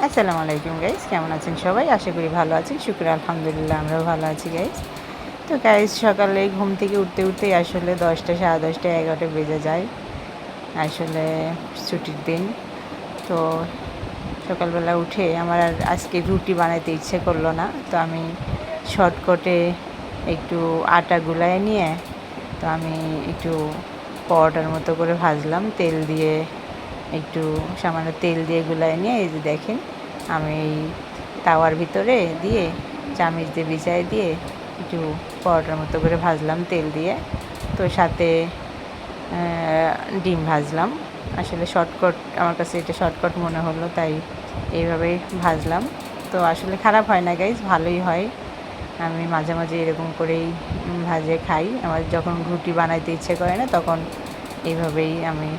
আসসালামু আলাইকুম গাইস, কেমন আছেন সবাই? আশা করি ভালো আছেন। শুকর আলহামদুলিল্লাহ, আমরাও ভালো আছি গাইস। তো গাইস, সকালে ঘুম থেকে উঠতেই আসলে 10টা, সাড়ে 10টা, 11টা বেজে যায়। আসলে ছুটির দিন। তো সকালবেলা উঠে আমার আর আজকে রুটি বানাইতে ইচ্ছে করলো না। তো আমি শর্টকাটে একটু আটা গুলায় নিয়ে তো আমি একটু পরোটার মতো করে ভাজলাম তেল দিয়ে। একটু সামান্য তেল দিয়ে গুলায় নিয়ে এই যে দেখেন, আমি এই তাওয়ার ভিতরে দিয়ে চামচ দিয়ে বিছাই দিয়ে একটু পরোটার মতো করে ভাজলাম তেল দিয়ে। তো সাথে ডিম ভাজলাম। আসলে শর্টকাট, আমার কাছে এটা শর্টকাট মনে হলো, তাই এইভাবেই ভাজলাম। তো আসলে খারাপ হয় না গাইজ, ভালোই হয়। আমি মাঝে মাঝে এরকম করেই ভাজে খাই। আমার যখন রুটি বানাইতে ইচ্ছে করে না, তখন এইভাবেই আমি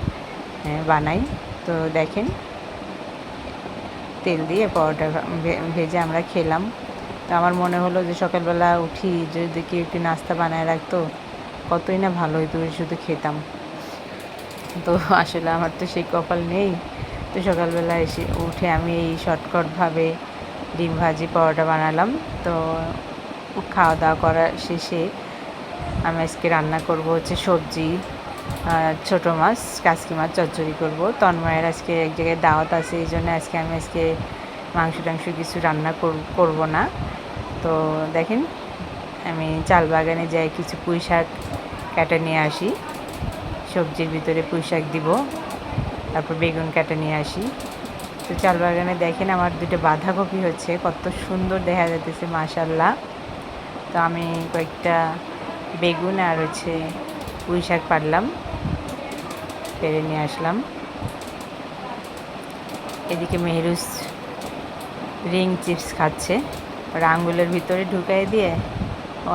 বানাই। তো দেখেন, তেল দিয়ে পরোটা ভেজে আমরা খেলাম। তো আমার মনে হলো যে সকালবেলা উঠি যদি কেউ একটু নাস্তা বানায় রাখতো, কতই না ভালো হতো, শুধু খেতাম। তো আসলে আমার তো সেই কপাল নেই। তো সকালবেলা এসে উঠে আমি এই শর্টকাটভাবে ডিম ভাজি পরোটা বানালাম। তো খাওয়া দাওয়া করা শেষে আমি আজকে রান্না করব হচ্ছে সবজি, ছোটো মাছ, কাসকি মাছ চচ্চড়ি করব। তন্ময়ের আজকে এক জায়গায় দাওয়াত আছে, এই জন্য আজকে মাংস টাংস কিছু রান্না করব না। তো দেখেন, আমি চাল বাগানে যাই কিছু পুঁই শাক কাটা নিয়ে আসি। সবজির ভিতরে পুঁই শাক দিব, তারপর বেগুন কাটা নিয়ে আসি। তো চাল বাগানে দেখেন আমার 2টা বাঁধাকপি হচ্ছে, কত সুন্দর দেখা যাইতেছে মাশাল্লাহ। তো আমি কয়েকটা বেগুন আর হচ্ছে পুঁই শাক পারলাম, পেরে নিয়ে আসলাম। এদিকে মেহরুজ রিং চিপস খাচ্ছে, ওরা আঙ্গুলের ভিতরে ঢুকাই দিয়ে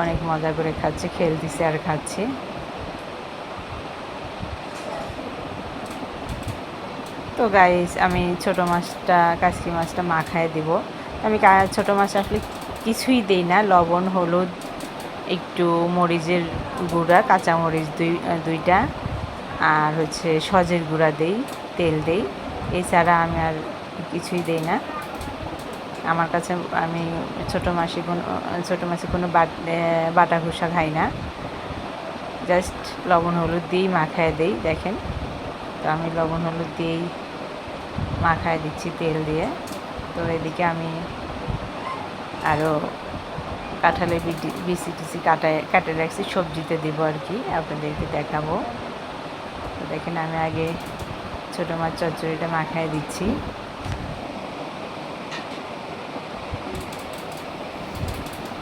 অনেক মজা করে খাচ্ছে, খেলতেছে আর খাচ্ছে। তো গাইস, আমি ছোটো মাছটা, কাসকি মাছটা মাখায় দিব। আমি ছোটো মাছ আসলে কিছুই দেই না, লবণ, হলুদ, একটু মরিচের গুঁড়া, কাঁচামরিচ দুইটা, আর হচ্ছে সজের গুঁড়া দেই, তেল দেই। এছাড়া আমি আর কিছুই দেই না। আমার কাছে আমি ছোটো মাছে কোনো বাটা ঘুষা খাই না, জাস্ট লবণ হলুদ দিয়েই মাখায় দেই। দেখেন, তো আমি লবণ হলুদ দিয়েই মাখায় দিচ্ছি তেল দিয়ে। তো এদিকে আমি আরও কাঁঠালের বিচি টিচি কাটে রাখছি, সবজিতে দিব আর কি, আপনাদেরকে দেখাবো। তো দেখেন, আমি আগে ছোটো মাছ চচ্চড়িটা মাখায় দিচ্ছি।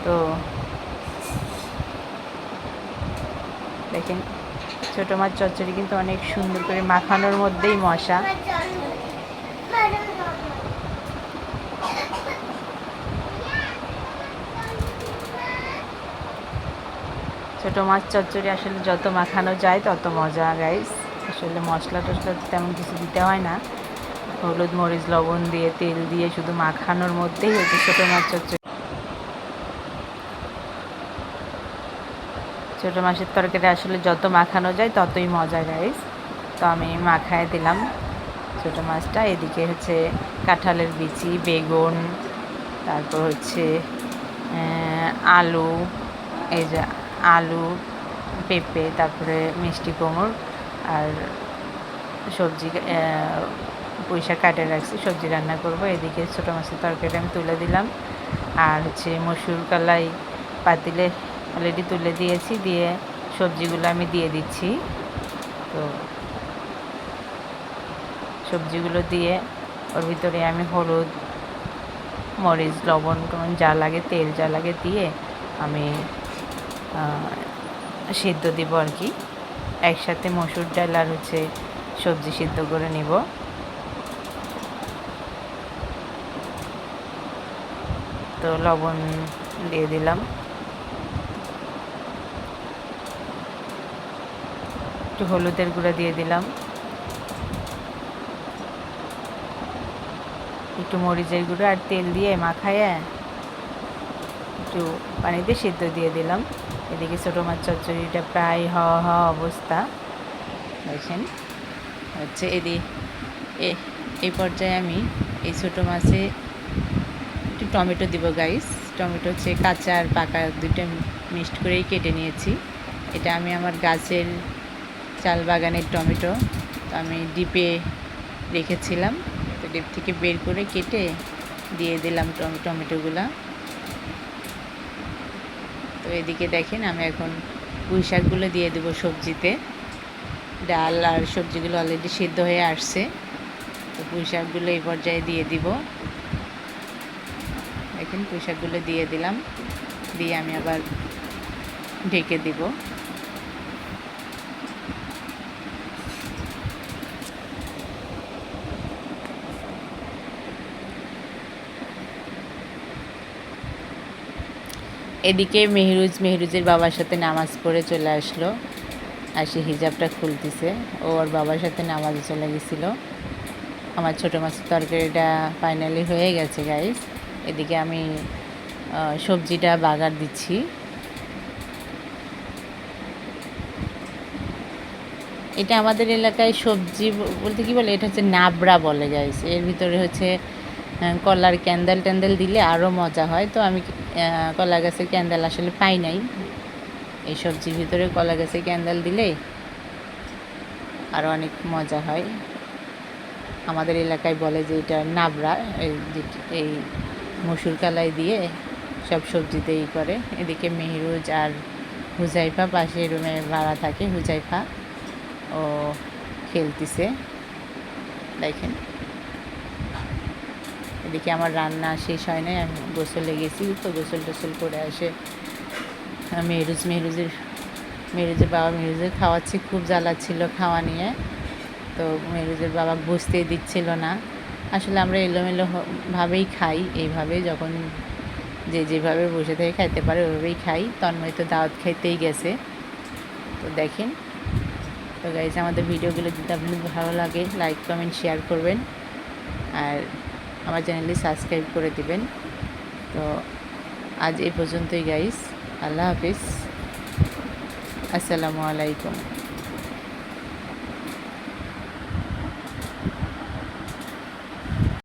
তো দেখেন, ছোটো মাছ চচ্চড়ি কিন্তু অনেক সুন্দর করে মাখানোর মধ্যেই মশা। ছোটো মাছ চচ্চড়ি আসলে যত মাখানো যায় তত মজা গাইস। আসলে মশলা টশলা তেমন কিছু দিতে হয় না, হলুদ মরিচ লবণ দিয়ে তেল দিয়ে শুধু মাখানোর মধ্যেই হচ্ছে ছোটো মাছ চচ্চড়ি। ছোটো মাছের তরকারি আসলে যত মাখানো যায় ততই মজা গাইস। তো আমি মাখায় দিলাম ছোটো মাছটা। এদিকে হচ্ছে কাঁঠালের বিচি, বেগুন, তারপর হচ্ছে আলু, এই যে আলু, পেঁপে, তারপরে মিষ্টি কুমড় আর সবজি, পুঁই শাক কাটে রাখছি, সবজি রান্না করব। এদিকে ছোটো মাছের তরকারি আমি তুলে দিলাম, আর হচ্ছে মসুর কলাই পাতিলে অলরেডি তুলে দিয়েছি, দিয়ে সবজিগুলো আমি দিয়ে দিচ্ছি। তো সবজিগুলো দিয়ে ওর ভিতরে আমি হলুদ মরিচ লবণ যা লাগে, তেল যা লাগে দিয়ে আমি সিদ্ধ দিব আর কি। একসাথে মসুর ডাল আর হচ্ছে সবজি সিদ্ধ করে নিব। তো লবণ দিয়ে দিলাম, একটু হলুদের গুঁড়া দিয়ে দিলাম, একটু মরিচের গুঁড়ো আর তেল দিয়ে মাখাইয়ে একটু পানিতে সিদ্ধ দিয়ে দিলাম। এদিকে ছোটো মাছ চচ্চড়িটা প্রায় হওয়া অবস্থা। দেখেন হচ্ছে এই পর্যায়ে আমি এই ছোটো মাছে একটু টমেটো দিব গাইস। টমেটো হচ্ছে কাঁচা আর পাকা দুইটা মিক্সড করেই কেটে নিয়েছি। এটা আমি আমার গাছের চাল বাগানের টমেটো, তো আমি ডিপে রেখেছিলাম, তো ডিপ থেকে বের করে কেটে দিয়ে দিলাম টমেটোগুলা। তো এদিকে দেখেন আমি এখন পুঁই শাকগুলো দিয়ে দেবো সবজিতে। ডাল আর সবজিগুলো অলরেডি সিদ্ধ হয়ে আসছে, তো পুঁই শাকগুলো এই পর্যায়ে দিয়ে দিব। দেখেন পুঁই শাকগুলো দিয়ে দিলাম, দিয়ে আমি আবার ঢেকে দিব। এদিকে মেহরুজের বাবার সাথে নামাজ পড়ে চলে আসলো, আর সে হিজাবটা খুলতেছে। ও ওর বাবার সাথে নামাজে চলে গেছিল। আমার ছোটো মাছের তরকারিটা ফাইনালি হয়ে গেছে গাইস। এদিকে আমি সবজিটা বাগার দিচ্ছি। এটা আমাদের এলাকায় সবজি বলতে কি বলে, এটা হচ্ছে নাবড়া বলে গাইস। এর ভিতরে হচ্ছে কলার ক্যান্ডেল ট্যান্ডেল দিলে আরও মজা হয়। তো আমি কলা গাছের ক্যান্ডেল আসলে পাই নাই, এই সবজির ভিতরে কলা গাছের ক্যান্ডেল দিলে আরও অনেক মজা হয়। আমাদের এলাকায় বলে যে এটা নাবড়া। এই মসুর কালাই দিয়ে সব সবজিতে করে। এদিকে মেহরুজ আর হুজাইফা পাশে রুমে ভাড়া থাকে, হুজাইফা ও খেলতেছে দেখেন। এদিকে আমার রান্না শেষ হয় নাই, আমি গোসলে গেছি। তো গোসল টোসল করে আসে মেহরুজের বাবা মেহরুজের খাওয়াচ্ছে, খুব জ্বালাচ্ছিল খাওয়া নিয়ে। তো মেহরুজের বাবা বুঝতেই দিচ্ছিল না। আসলে আমরা এলোমেলো ভাবেই খাই, এইভাবে যখন যে যেভাবে বসে থেকে খাইতে পারে ওইভাবেই খাই। তন্ময় তো দাওয়াত খাইতেই গেছে। তো দেখেন, তো গাইজ আমাদের ভিডিওগুলো যদি আপনাদের ভালো লাগে লাইক কমেন্ট শেয়ার করবেন, আর আমার চ্যানেলটি সাবস্ক্রাইব করে দিবেন। তো আজ এই পর্যন্তই গাইজ, আল্লাহ হাফিজ, আসসালামু আলাইকুম।